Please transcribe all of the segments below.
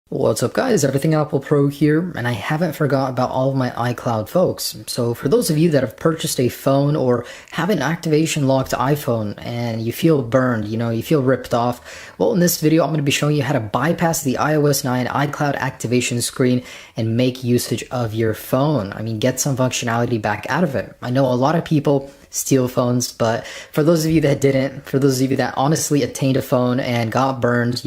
What's up guys, Everything Apple Pro here, and I haven't forgot about all of my iCloud folks. So for those of you that have purchased a phone or have an activation locked iPhone and you feel burned, you feel ripped off, well, in this video I'm going to be showing you how to bypass the iOS 9 iCloud activation screen and make usage of your phone. I mean, get some functionality back out of it. I know a lot of people steal phones, but for those of you that didn't, for those of you that honestly attained a phone and got burned,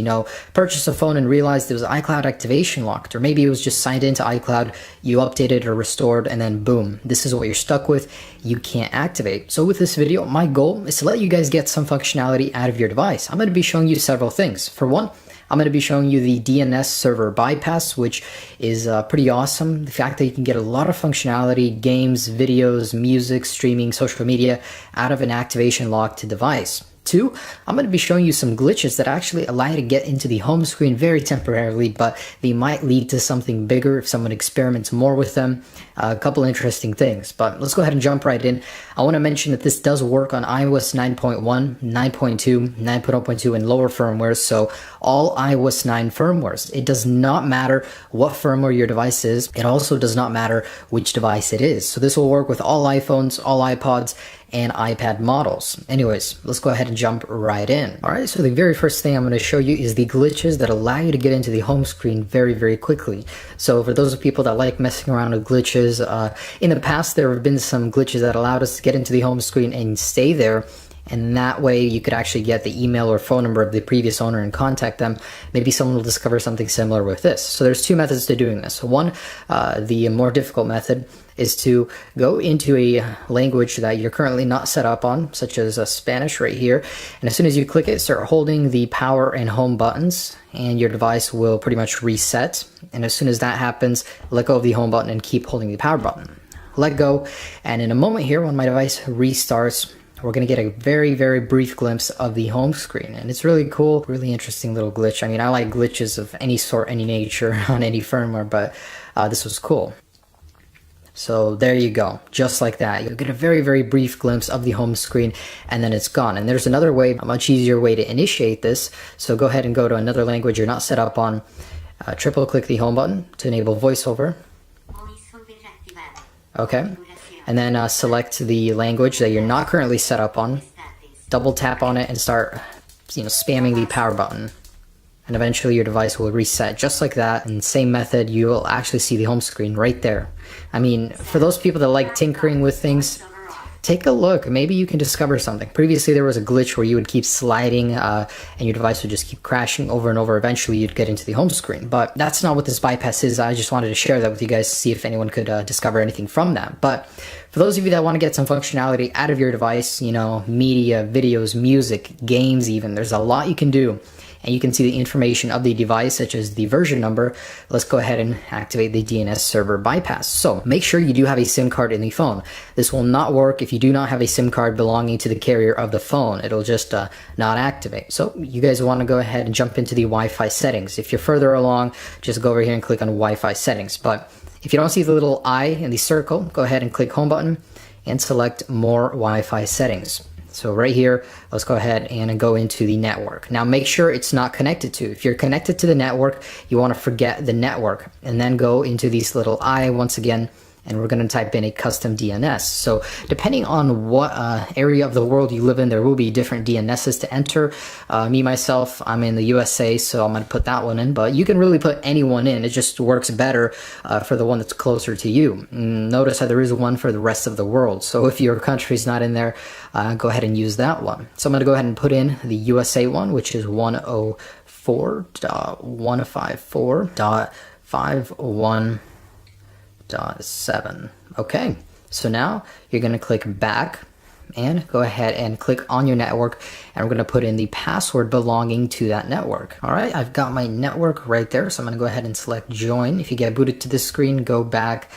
purchased a phone and realized it was iCloud activation locked, or maybe it was just signed into iCloud, you updated or restored, and then boom, this is what you're stuck with. You can't activate. So with this video, my goal is to let you guys get some functionality out of your device. I'm going to be showing you several things. For one, I'm going to be showing you the DNS server bypass, which is pretty awesome. The fact that you can get a lot of functionality, games, videos, music, streaming, social media out of an activation locked device. Two, I'm going to be showing you some glitches that actually allow you to get into the home screen very temporarily, but they might lead to something bigger if someone experiments more with them. A couple interesting things, but let's go ahead and jump right in. I want to mention that this does work on iOS 9.1, 9.2, 9.0.2, and lower firmwares, so all iOS 9 firmwares. It does not matter what firmware your device is. It also does not matter which device it is. So this will work with all iPhones, all iPods, and iPad models. Anyways, let's go ahead and jump right in. All right, so the very first thing I'm going to show you is the glitches that allow you to get into the home screen very, very quickly. So for those of people that like messing around with glitches, in the past there have been some glitches that allowed us to get into the home screen and stay there. And that way you could actually get the email or phone number of the previous owner and contact them. Maybe someone will discover something similar with this. So there's two methods to doing this. One, the more difficult method is to go into a language that you're currently not set up on, such as Spanish right here. And as soon as you click it, start holding the power and home buttons, and your device will pretty much reset. And as soon as that happens, let go of the home button and keep holding the power button. Let go, and in a moment here, when my device restarts, we're going to get a very, very brief glimpse of the home screen. And it's really cool, really interesting little glitch. I mean, I like glitches of any sort, any nature on any firmware, but this was cool. So there you go, just like that. You'll get a very, very brief glimpse of the home screen, and then it's gone. And there's another way, a much easier way to initiate this. So go ahead and go to another language you're not set up on. Triple click the home button to enable voiceover. Okay. And then select the language that you're not currently set up on. Double tap on it and start, spamming the power button. And eventually your device will reset just like that. And same method, you will actually see the home screen right there. I mean, for those people that like tinkering with things, take a look. Maybe you can discover something. Previously, there was a glitch where you would keep sliding and your device would just keep crashing over and over. Eventually, you'd get into the home screen. But that's not what this bypass is. I just wanted to share that with you guys to see if anyone could discover anything from that. But for those of you that want to get some functionality out of your device, media, videos, music, games even, there's a lot you can do. And you can see the information of the device, such as the version number. Let's go ahead and activate the DNS server bypass. So make sure you do have a SIM card in the phone. This will not work if you do not have a SIM card belonging to the carrier of the phone. It'll just not activate. So you guys want to go ahead and jump into the Wi-Fi settings. If you're further along, just go over here and click on Wi-Fi settings. But if you don't see the little I in the circle, go ahead and click home button and select more Wi-Fi settings. So right here, let's go ahead and go into the network. Now make sure it's not connected to. If you're connected to the network, you want to forget the network and then go into these little I once again, and we're going to type in a custom DNS. So depending on what area of the world you live in, there will be different DNSs to enter. Myself, I'm in the USA, so I'm going to put that one in, but you can really put any one in. It just works better for the one that's closer to you. Notice how there is one for the rest of the world. So if your country's not in there, go ahead and use that one. So I'm going to go ahead and put in the USA one, which is 104.154.51.7. Okay, so now you're going to click back and go ahead and click on your network, and we're going to put in the password belonging to that network. All right, I've got my network right there, so I'm going to go ahead and select join. If you get booted to this screen, go back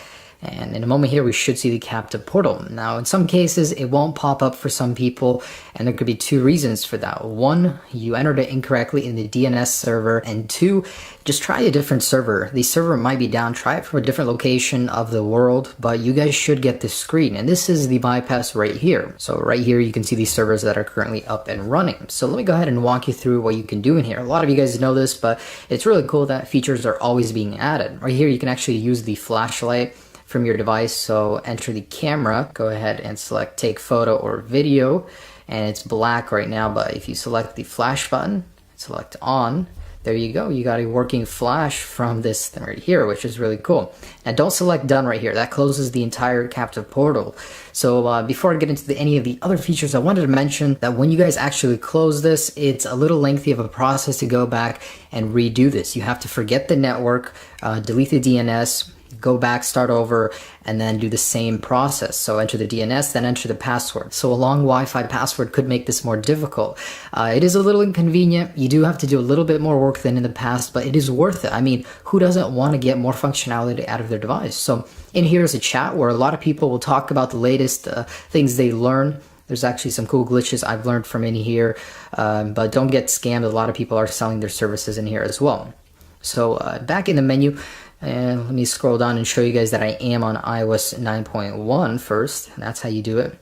And in a moment here, we should see the captive portal. Now, in some cases, it won't pop up for some people, and there could be two reasons for that. One, you entered it incorrectly in the DNS server, and two, just try a different server. The server might be down. Try it from a different location of the world, but you guys should get this screen. And this is the bypass right here. So right here, you can see these servers that are currently up and running. So let me go ahead and walk you through what you can do in here. A lot of you guys know this, but it's really cool that features are always being added. Right here, you can actually use the flashlight from your device. So enter the camera, go ahead and select take photo or video, and it's black right now, but if you select the flash button, select on, there you go, you got a working flash from this thing right here, which is really cool. And don't select done right here, that closes the entire captive portal. So before I get into any of the other features, I wanted to mention that when you guys actually close this, it's a little lengthy of a process to go back and redo this. You have to forget the network, delete the DNS, go back, start over, and then do the same process. So enter the DNS, then enter the password. So a long Wi-Fi password could make this more difficult. It is a little inconvenient. You do have to do a little bit more work than in the past, but it is worth it. I mean, who doesn't want to get more functionality out of their device? So in here is a chat where a lot of people will talk about the latest things they learn. There's actually some cool glitches I've learned from in here, but don't get scammed. A lot of people are selling their services in here as well. So back in the menu, and let me scroll down and show you guys that I am on iOS 9.1 first. That's how you do it.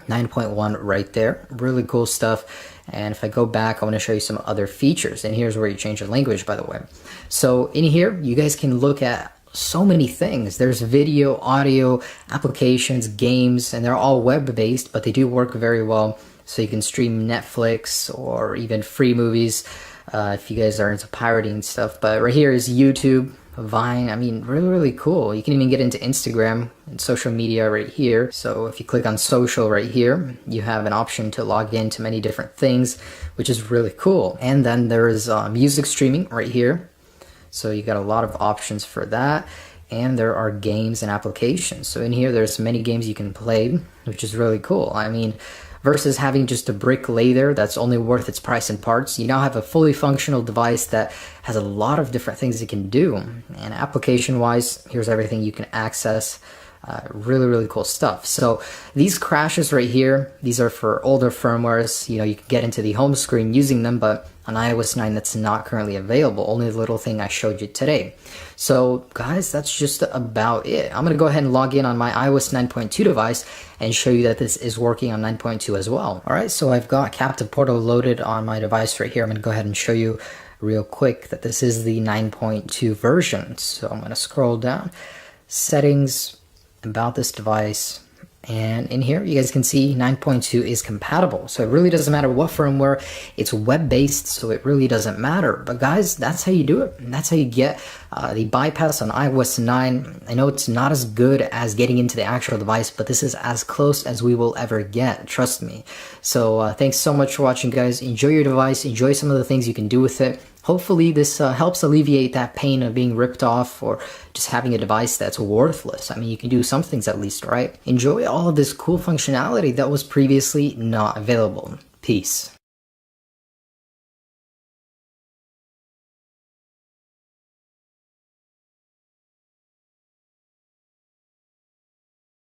9.1 right there. Really cool stuff. And if I go back, I want to show you some other features. And here's where you change the language, by the way. So in here, you guys can look at so many things. There's video, audio, applications, games, and they're all web-based, but they do work very well. So you can stream Netflix or even free movies if you guys are into pirating and stuff. But right here is YouTube, Vine. I mean, really cool. You can even get into Instagram and social media right here. So if you click on social right here, you have an option to log into many different things, which is really cool. And then there is music streaming right here. So you got a lot of options for that. And there are games and applications. So in here, there's many games you can play, which is really cool. I mean, versus having just a brick lay there that's only worth its price in parts, you now have a fully functional device that has a lot of different things it can do. And application wise, here's everything you can access. Really cool stuff. So these crashes right here, these are for older firmwares. You know, you can get into the home screen using them, but on iOS 9 that's not currently available. Only the little thing I showed you today. So guys, that's just about it. I'm gonna go ahead and log in on my iOS 9.2 device and show you that this is working on 9.2 as well. All right, so I've got Captive Portal loaded on my device right here. I'm gonna go ahead and show you real quick that this is the 9.2 version. So I'm gonna scroll down, settings, about this device, and in here you guys can see 9.2 is compatible. So it really doesn't matter what firmware, it's web-based, so it really doesn't matter. But guys, that's how you do it. And that's how you get the bypass on iOS 9. I know it's not as good as getting into the actual device, but this is as close as we will ever get, trust me. So thanks so much for watching, guys. Enjoy your device, enjoy some of the things you can do with it. Hopefully this helps alleviate that pain of being ripped off or just having a device that's worthless. I mean, you can do some things at least, right? Enjoy all of this cool functionality that was previously not available. Peace.